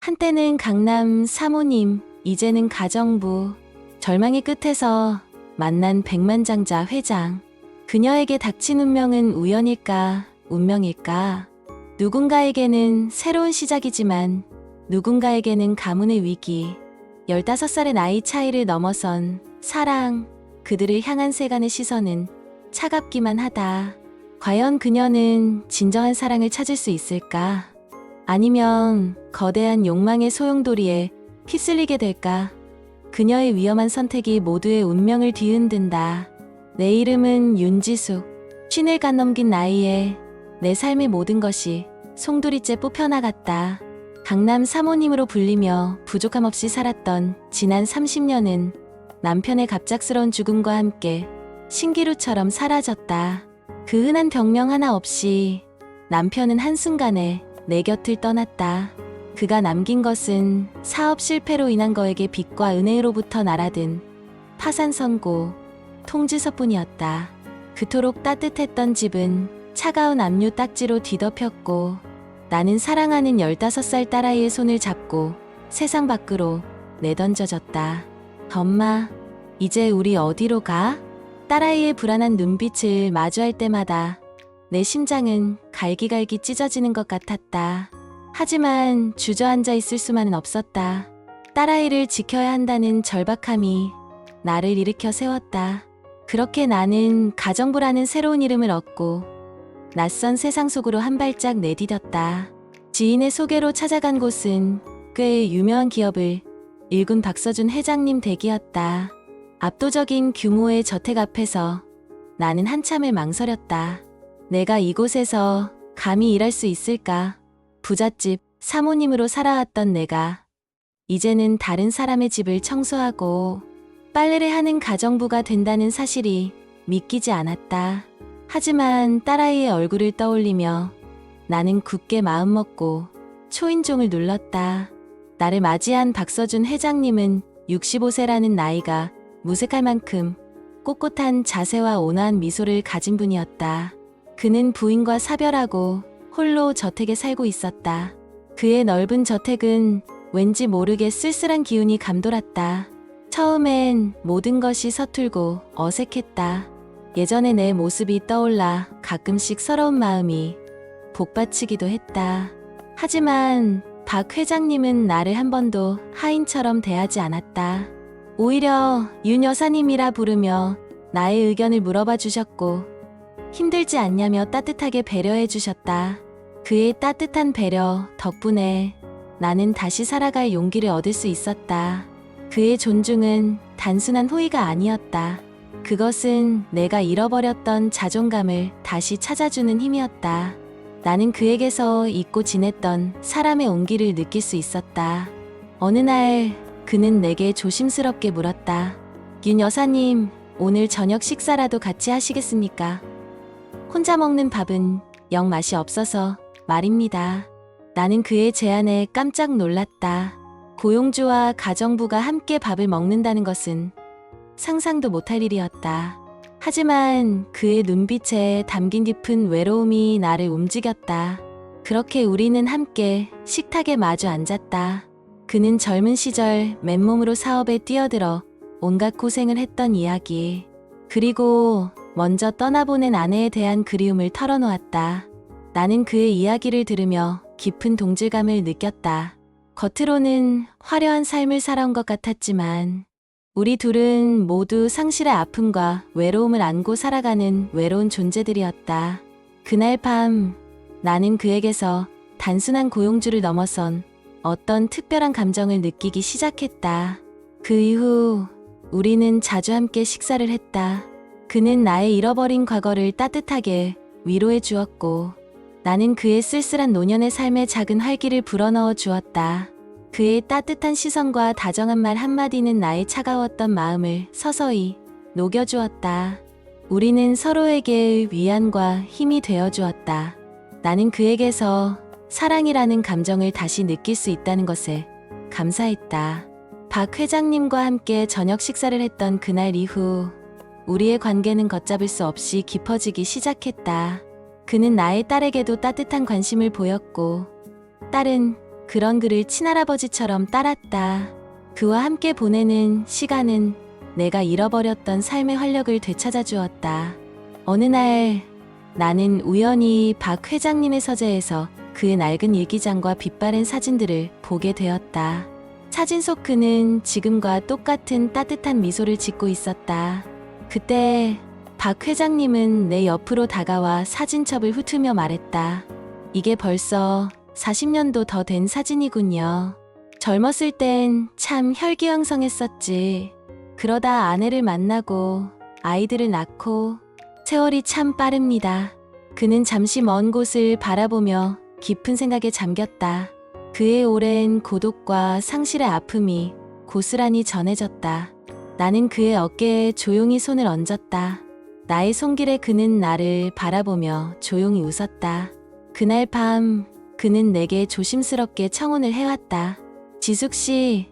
한때는 강남 사모님, 이제는 가정부. 절망의 끝에서 만난 백만장자 회장. 그녀에게 닥친 운명은 우연일까, 운명일까? 누군가에게는 새로운 시작이지만 누군가에게는 가문의 위기. 15살의 나이 차이를 넘어선 사랑, 그들을 향한 세간의 시선은 차갑기만 하다. 과연 그녀는 진정한 사랑을 찾을 수 있을까? 아니면 거대한 욕망의 소용돌이에 휩쓸리게 될까? 그녀의 위험한 선택이 모두의 운명을 뒤흔든다. 내 이름은 윤지숙. 50을 간 넘긴 나이에 내 삶의 모든 것이 송두리째 뽑혀나갔다. 강남 사모님으로 불리며 부족함 없이 살았던 지난 30년은 남편의 갑작스러운 죽음과 함께 신기루처럼 사라졌다. 그 흔한 병명 하나 없이 남편은 한순간에 내 곁을 떠났다. 그가 남긴 것은 사업 실패로 인한 거액의 빚과 은혜로부터 날아든 파산 선고, 통지서뿐이었다. 그토록 따뜻했던 집은 차가운 압류 딱지로 뒤덮였고, 나는 사랑하는 15살 딸아이의 손을 잡고 세상 밖으로 내던져졌다. 엄마, 이제 우리 어디로 가? 딸아이의 불안한 눈빛을 마주할 때마다 내 심장은 갈기갈기 찢어지는 것 같았다. 하지만 주저앉아 있을 수만은 없었다. 딸아이를 지켜야 한다는 절박함이 나를 일으켜 세웠다. 그렇게 나는 가정부라는 새로운 이름을 얻고 낯선 세상 속으로 한 발짝 내디뎠다. 지인의 소개로 찾아간 곳은 꽤 유명한 기업을 일군 박서준 회장님 댁이었다. 압도적인 규모의 저택 앞에서 나는 한참을 망설였다. 내가 이곳에서 감히 일할 수 있을까? 부잣집 사모님으로 살아왔던 내가 이제는 다른 사람의 집을 청소하고 빨래를 하는 가정부가 된다는 사실이 믿기지 않았다. 하지만 딸아이의 얼굴을 떠올리며 나는 굳게 마음먹고 초인종을 눌렀다. 나를 맞이한 박서준 회장님은 65세라는 나이가 무색할 만큼 꼿꼿한 자세와 온화한 미소를 가진 분이었다. 그는 부인과 사별하고 홀로 저택에 살고 있었다. 그의 넓은 저택은 왠지 모르게 쓸쓸한 기운이 감돌았다. 처음엔 모든 것이 서툴고 어색했다. 예전의 내 모습이 떠올라 가끔씩 서러운 마음이 복받치기도 했다. 하지만 박 회장님은 나를 한 번도 하인처럼 대하지 않았다. 오히려 윤 여사님이라 부르며 나의 의견을 물어봐 주셨고 힘들지 않냐며 따뜻하게 배려해 주셨다. 그의 따뜻한 배려 덕분에 나는 다시 살아갈 용기를 얻을 수 있었다. 그의 존중은 단순한 호의가 아니었다. 그것은 내가 잃어버렸던 자존감을 다시 찾아주는 힘이었다. 나는 그에게서 잊고 지냈던 사람의 온기를 느낄 수 있었다. 어느 날 그는 내게 조심스럽게 물었다. 윤 여사님, 오늘 저녁 식사라도 같이 하시겠습니까? 혼자 먹는 밥은 영 맛이 없어서 말입니다. 나는 그의 제안에 깜짝 놀랐다. 고용주와 가정부가 함께 밥을 먹는다는 것은 상상도 못할 일이었다. 하지만 그의 눈빛에 담긴 깊은 외로움이 나를 움직였다. 그렇게 우리는 함께 식탁에 마주 앉았다. 그는 젊은 시절 맨몸으로 사업에 뛰어들어 온갖 고생을 했던 이야기, 그리고 먼저 떠나보낸 아내에 대한 그리움을 털어놓았다. 나는 그의 이야기를 들으며 깊은 동질감을 느꼈다. 겉으로는 화려한 삶을 살아온 것 같았지만 우리 둘은 모두 상실의 아픔과 외로움을 안고 살아가는 외로운 존재들이었다. 그날 밤 나는 그에게서 단순한 고용주를 넘어선 어떤 특별한 감정을 느끼기 시작했다. 그 이후 우리는 자주 함께 식사를 했다. 그는 나의 잃어버린 과거를 따뜻하게 위로해 주었고 나는 그의 쓸쓸한 노년의 삶에 작은 활기를 불어넣어 주었다. 그의 따뜻한 시선과 다정한 말 한마디는 나의 차가웠던 마음을 서서히 녹여주었다. 우리는 서로에게 위안과 힘이 되어주었다. 나는 그에게서 사랑이라는 감정을 다시 느낄 수 있다는 것에 감사했다. 박 회장님과 함께 저녁 식사를 했던 그날 이후 우리의 관계는 걷잡을 수 없이 깊어지기 시작했다. 그는 나의 딸에게도 따뜻한 관심을 보였고 딸은 그런 그를 친할아버지처럼 따랐다. 그와 함께 보내는 시간은 내가 잃어버렸던 삶의 활력을 되찾아 주었다. 어느 날 나는 우연히 박 회장님의 서재에서 그의 낡은 일기장과 빛바랜 사진들을 보게 되었다. 사진 속 그는 지금과 똑같은 따뜻한 미소를 짓고 있었다. 그때 박 회장님은 내 옆으로 다가와 사진첩을 훑으며 말했다. 이게 벌써 40년도 더 된 사진이군요. 젊었을 땐 참 혈기왕성했었지. 그러다 아내를 만나고 아이들을 낳고 세월이 참 빠릅니다. 그는 잠시 먼 곳을 바라보며 깊은 생각에 잠겼다. 그의 오랜 고독과 상실의 아픔이 고스란히 전해졌다. 나는 그의 어깨에 조용히 손을 얹었다. 나의 손길에 그는 나를 바라보며 조용히 웃었다. 그날 밤 그는 내게 조심스럽게 청혼을 해왔다. 지숙 씨,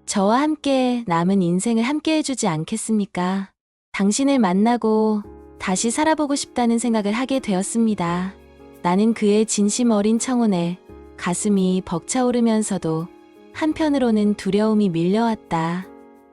저와 함께 남은 인생을 함께 해주지 않겠습니까? 당신을 만나고 다시 살아보고 싶다는 생각을 하게 되었습니다. 나는 그의 진심 어린 청혼에 가슴이 벅차오르면서도 한편으로는 두려움이 밀려왔다.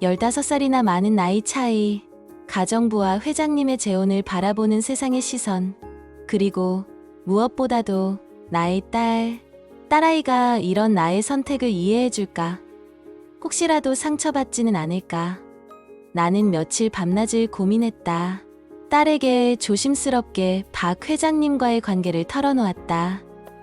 15살이나 많은 나이 차이, 가정부와 회장님의 재혼을 바라보는 세상의 시선, 그리고 무엇보다도 나의 딸아이가 이런 나의 선택을 이해해줄까? 혹시라도 상처받지는 않을까? 나는 며칠 밤낮을 고민했다. 딸에게 조심스럽게 박 회장님과의 관계를 털어놓았다.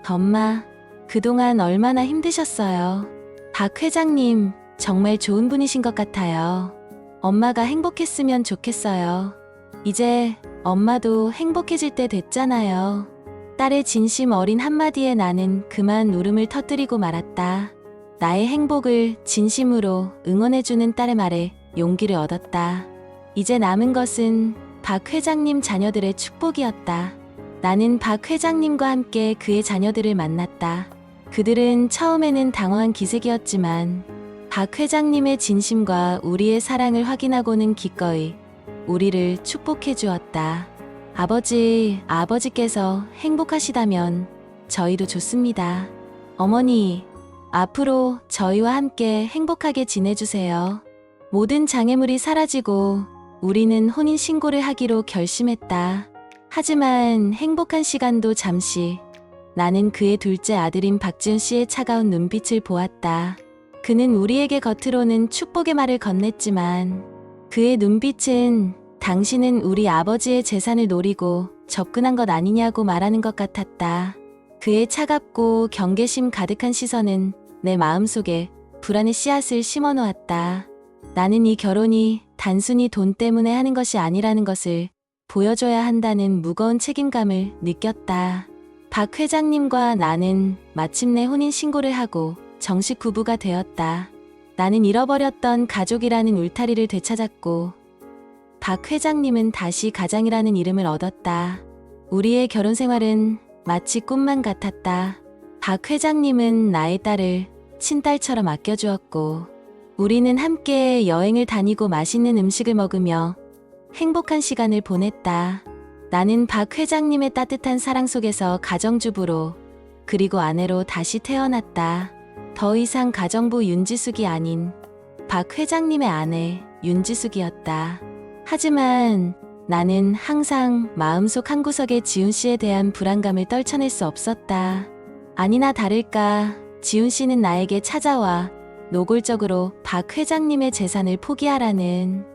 엄마, 그동안 얼마나 힘드셨어요. 박 회장님, 정말 좋은 분이신 것 같아요. 엄마가 행복했으면 좋겠어요. 이제 엄마도 행복해질 때 됐잖아요. 딸의 진심 어린 한마디에 나는 그만 울음을 터뜨리고 말았다. 나의 행복을 진심으로 응원해주는 딸의 말에 용기를 얻었다. 이제 남은 것은 박 회장님 자녀들의 축복이었다. 나는 박 회장님과 함께 그의 자녀들을 만났다. 그들은 처음에는 당황한 기색이었지만 박 회장님의 진심과 우리의 사랑을 확인하고는 기꺼이 우리를 축복해 주었다. 아버지께서 행복하시다면 저희도 좋습니다. 어머니, 앞으로 저희와 함께 행복하게 지내주세요. 모든 장애물이 사라지고 우리는 혼인신고를 하기로 결심했다. 하지만 행복한 시간도 잠시. 나는 그의 둘째 아들인 박지훈 씨의 차가운 눈빛을 보았다. 그는 우리에게 겉으로는 축복의 말을 건넸지만 그의 눈빛은 당신은 우리 아버지의 재산을 노리고 접근한 것 아니냐고 말하는 것 같았다. 그의 차갑고 경계심 가득한 시선은 내 마음속에 불안의 씨앗을 심어 놓았다. 나는 이 결혼이 단순히 돈 때문에 하는 것이 아니라는 것을 보여줘야 한다는 무거운 책임감을 느꼈다. 박 회장님과 나는 마침내 혼인신고를 하고 정식 부부가 되었다. 나는 잃어버렸던 가족이라는 울타리를 되찾았고 박 회장님은 다시 가장이라는 이름을 얻었다. 우리의 결혼 생활은 마치 꿈만 같았다. 박 회장님은 나의 딸을 친딸처럼 아껴주었고 우리는 함께 여행을 다니고 맛있는 음식을 먹으며 행복한 시간을 보냈다. 나는 박 회장님의 따뜻한 사랑 속에서 가정주부로 그리고 아내로 다시 태어났다. 더 이상 가정부 윤지숙이 아닌 박 회장님의 아내 윤지숙이었다. 하지만 나는 항상 마음속 한구석에 지훈 씨에 대한 불안감을 떨쳐낼 수 없었다. 아니나 다를까 지훈 씨는 나에게 찾아와 노골적으로 박 회장님의 재산을 포기하라는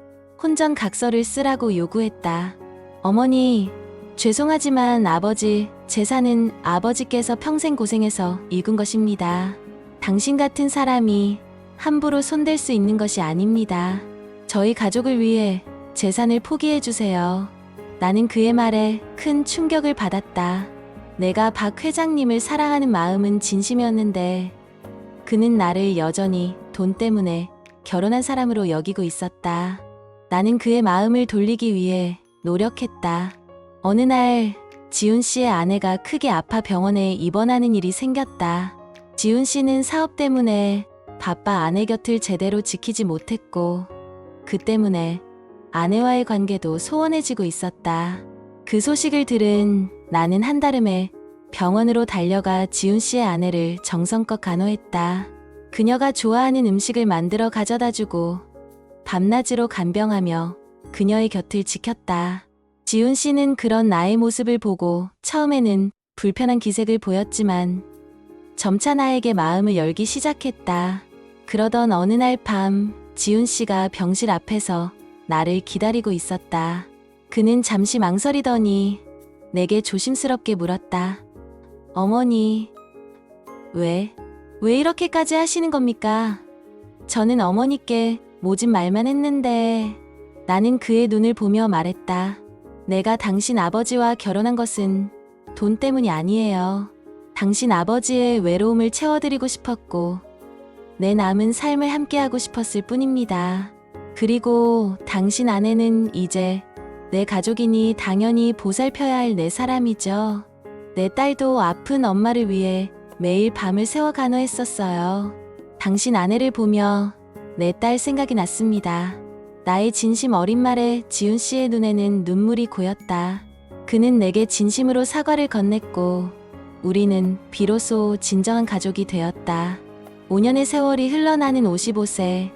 혼전각서를 쓰라고 요구했다. 어머니, 죄송하지만 아버지, 재산은 아버지께서 평생 고생해서 일군 것입니다. 당신 같은 사람이 함부로 손댈 수 있는 것이 아닙니다. 저희 가족을 위해 재산을 포기해 주세요. 나는 그의 말에 큰 충격을 받았다. 내가 박 회장님을 사랑하는 마음은 진심이었는데 그는 나를 여전히 돈 때문에 결혼한 사람으로 여기고 있었다. 나는 그의 마음을 돌리기 위해 노력했다. 어느 날 지훈 씨의 아내가 크게 아파 병원에 입원하는 일이 생겼다. 지훈 씨는 사업 때문에 바빠 아내 곁을 제대로 지키지 못했고 그 때문에 아내와의 관계도 소원해지고 있었다. 그 소식을 들은 나는 한달음에 병원으로 달려가 지훈 씨의 아내를 정성껏 간호했다. 그녀가 좋아하는 음식을 만들어 가져다 주고 밤낮으로 간병하며 그녀의 곁을 지켰다. 지훈 씨는 그런 나의 모습을 보고 처음에는 불편한 기색을 보였지만 점차 나에게 마음을 열기 시작했다. 그러던 어느 날 밤 지훈 씨가 병실 앞에서 나를 기다리고 있었다. 그는 잠시 망설이더니 내게 조심스럽게 물었다. 어머니, 왜 이렇게까지 하시는 겁니까? 저는 어머니께 모진 말만 했는데 나는 그의 눈을 보며 말했다. 내가 당신 아버지와 결혼한 것은 돈 때문이 아니에요. 당신 아버지의 외로움을 채워드리고 싶었고 내 남은 삶을 함께하고 싶었을 뿐입니다. 그리고 당신 아내는 이제 내 가족이니 당연히 보살펴야 할 내 사람이죠. 내 딸도 아픈 엄마를 위해 매일 밤을 새워 간호했었어요. 당신 아내를 보며 내 딸 생각이 났습니다. 나의 진심 어린 말에 지훈 씨의 눈에는 눈물이 고였다. 그는 내게 진심으로 사과를 건넸고 우리는 비로소 진정한 가족이 되었다. 5년의 세월이 흘러나는 55세,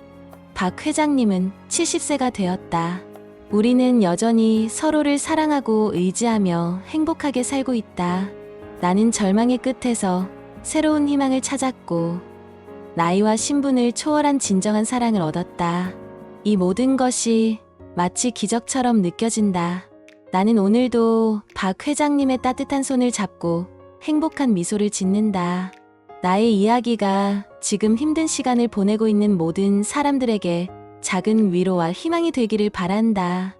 박 회장님은 70세가 되었다. 우리는 여전히 서로를 사랑하고 의지하며 행복하게 살고 있다. 나는 절망의 끝에서 새로운 희망을 찾았고 나이와 신분을 초월한 진정한 사랑을 얻었다. 이 모든 것이 마치 기적처럼 느껴진다. 나는 오늘도 박 회장님의 따뜻한 손을 잡고 행복한 미소를 짓는다. 나의 이야기가 지금 힘든 시간을 보내고 있는 모든 사람들에게 작은 위로와 희망이 되기를 바란다.